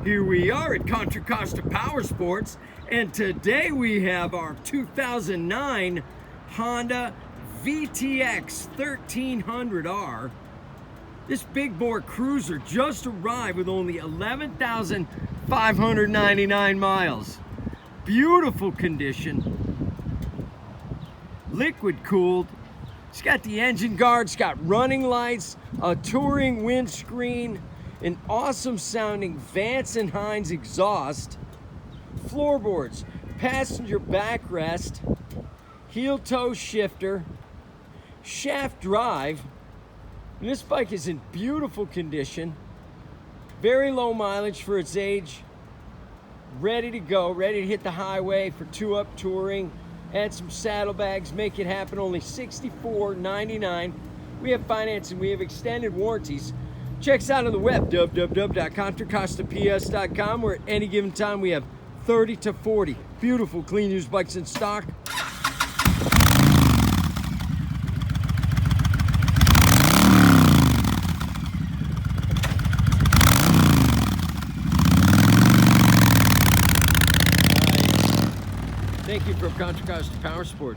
Here we are at Contra Costa Powersports, and today we have our 2009 Honda VTX1300R. This big bore cruiser just arrived with only 11,599 miles. Beautiful condition, liquid cooled. It's got the engine guard, it's got running lights, a touring windscreen, an awesome sounding Vance & Hines exhaust, floorboards, passenger backrest, heel toe shifter, shaft drive. And this bike is in beautiful condition, very low mileage for its age, ready to go, ready to hit the highway for two-up touring. Add some saddlebags, make it happen. Only $64.99. We have financing, we have extended warranties. Check us out on the web, www.contracostaps.com, where at any given time we have 30 to 40 beautiful clean used bikes in stock. Thank you from Contra Costa Powersports.